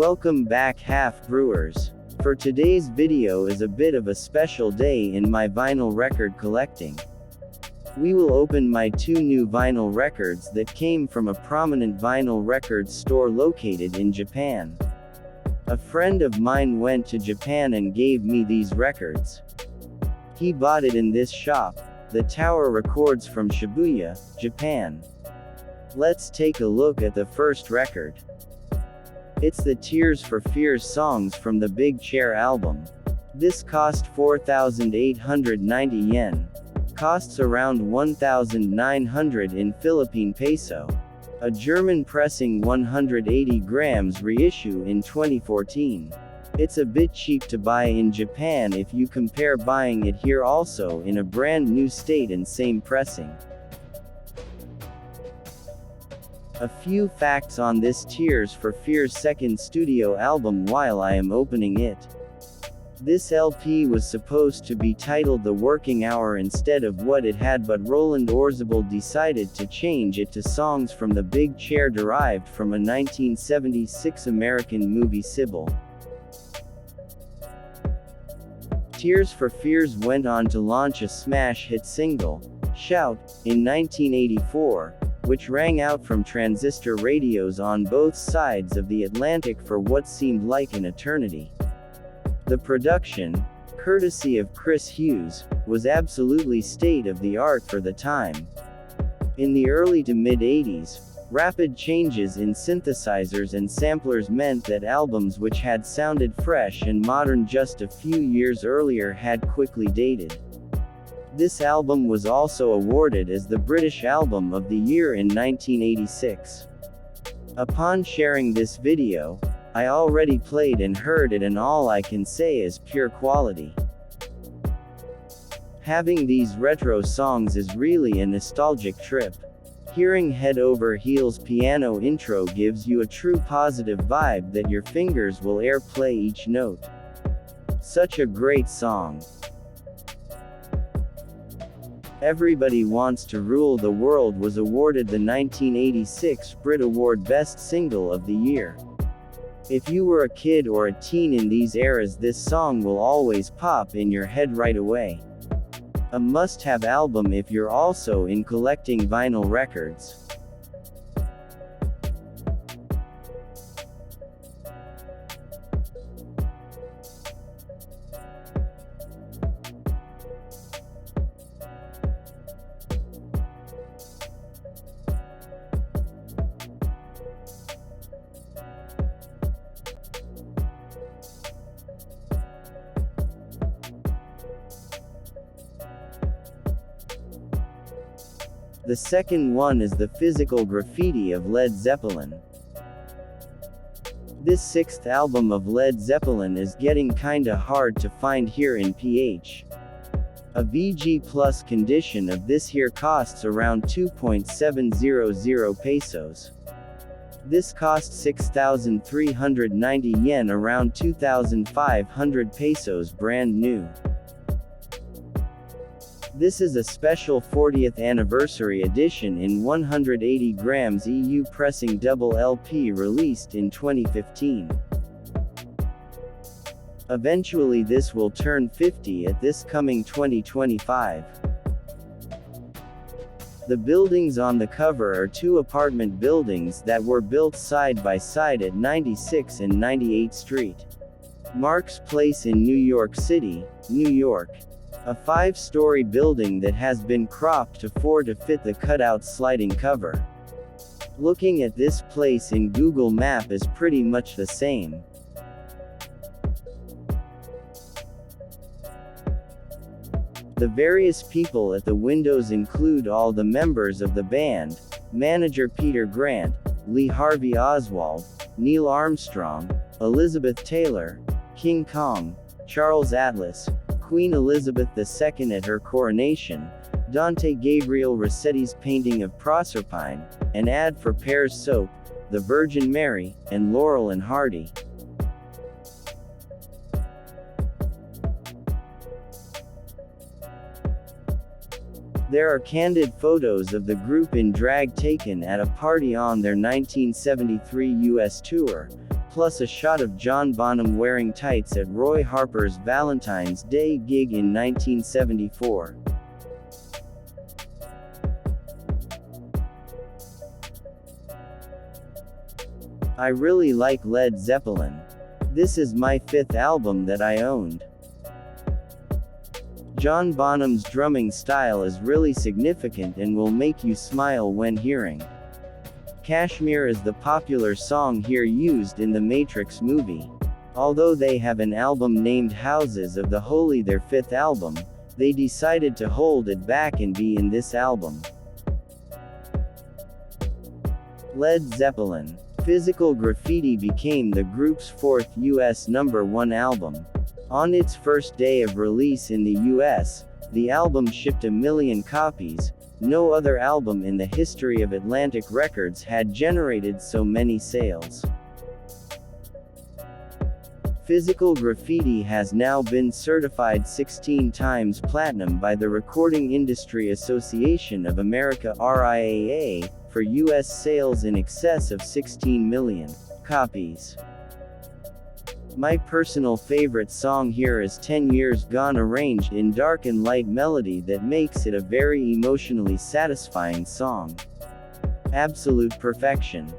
Welcome back Half Brewers. For today's video is a bit of a special day in my vinyl record collecting. We will open my two new vinyl records that came from a prominent vinyl records store located in Japan. A friend of mine went to Japan and gave me these records. He bought it in this shop, the Tower Records from Shibuya, Japan. Let's take a look at the first record. It's the Tears for Fears songs from the Big Chair album. This cost 4,890 yen. Costs around 1,900 in Philippine peso. A German pressing 180 grams reissue in 2014. It's a bit cheap to buy in Japan if you compare buying it here also in a brand new state and same pressing. A few facts on this Tears for Fears second studio album while I am opening it. This LP was supposed to be titled The Working Hour instead of what it had, but Roland Orzabal decided to change it to songs from the Big Chair derived from a 1976 American movie Sybil. Tears for Fears went on to launch a smash hit single, Shout, in 1984, which rang out from transistor radios on both sides of the Atlantic for what seemed like an eternity. The production, courtesy of Chris Hughes, was absolutely state-of-the-art for the time. In the early to mid-80s, rapid changes in synthesizers and samplers meant that albums which had sounded fresh and modern just a few years earlier had quickly dated. This album was also awarded as the British Album of the Year in 1986. Upon sharing this video, I already played and heard it, and all I can say is pure quality. Having these retro songs is really a nostalgic trip. Hearing Head Over Heels piano intro gives you a true positive vibe that your fingers will airplay each note. Such a great song. Everybody Wants to Rule the World was awarded the 1986 Brit Award Best Single of the Year. If you were a kid or a teen in these eras, this song will always pop in your head right away. A must-have album if you're also in collecting vinyl records. The second one is the Physical Graffiti of Led Zeppelin. This sixth album of Led Zeppelin is getting kinda hard to find here in PH. A VG Plus condition of this here costs around 2.700 pesos. This costs 6,390 yen, around 2,500 pesos brand new. This is a special 40th anniversary edition in 180 grams EU pressing double LP released in 2015. Eventually this will turn 50 at this coming 2025. The buildings on the cover are two apartment buildings that were built side by side at 96 and 98th Street. Mark's Place in New York City, New York. A 5-story building that has been cropped to 4 to fit the cutout sliding cover. Looking at this place in Google Map is pretty much the same. The various people at the windows include all the members of the band, manager Peter Grant, Lee Harvey Oswald, Neil Armstrong, Elizabeth Taylor, King Kong, Charles Atlas, Queen Elizabeth II at her coronation, Dante Gabriel Rossetti's painting of Proserpine, an ad for Pear's soap, the Virgin Mary, and Laurel and Hardy. There are candid photos of the group in drag taken at a party on their 1973 US tour, plus a shot of John Bonham wearing tights at Roy Harper's Valentine's Day gig in 1974. I really like Led Zeppelin. This is my 5th album that I owned. John Bonham's drumming style is really significant and will make you smile when hearing. Kashmir is the popular song here used in the Matrix movie. Although they have an album named Houses of the Holy, their 5th album, they decided to hold it back and be in this album. Led Zeppelin. Physical Graffiti became the group's 4th US #1 album. On its first day of release in the US, the album shipped 1 million copies. No other album in the history of Atlantic Records had generated so many sales. Physical Graffiti has now been certified 16 times platinum by the Recording Industry Association of America (RIAA), for U.S. sales in excess of 16 million copies. My personal favorite song here is 10 Years Gone, arranged in dark and light melody that makes it a very emotionally satisfying song. Absolute perfection.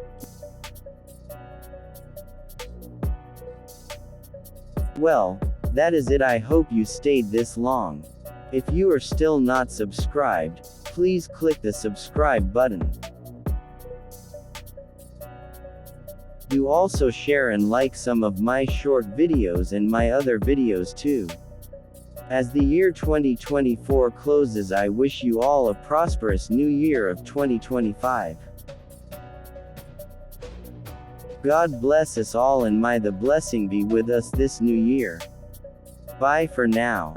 Well, that is it. I hope you stayed this long. If you are still not subscribed, please click the subscribe button. Do also share and like some of my short videos and my other videos too. As the year 2024 closes, I wish you all a prosperous new year of 2025. God bless us all, and may the blessing be with us this new year. Bye for now.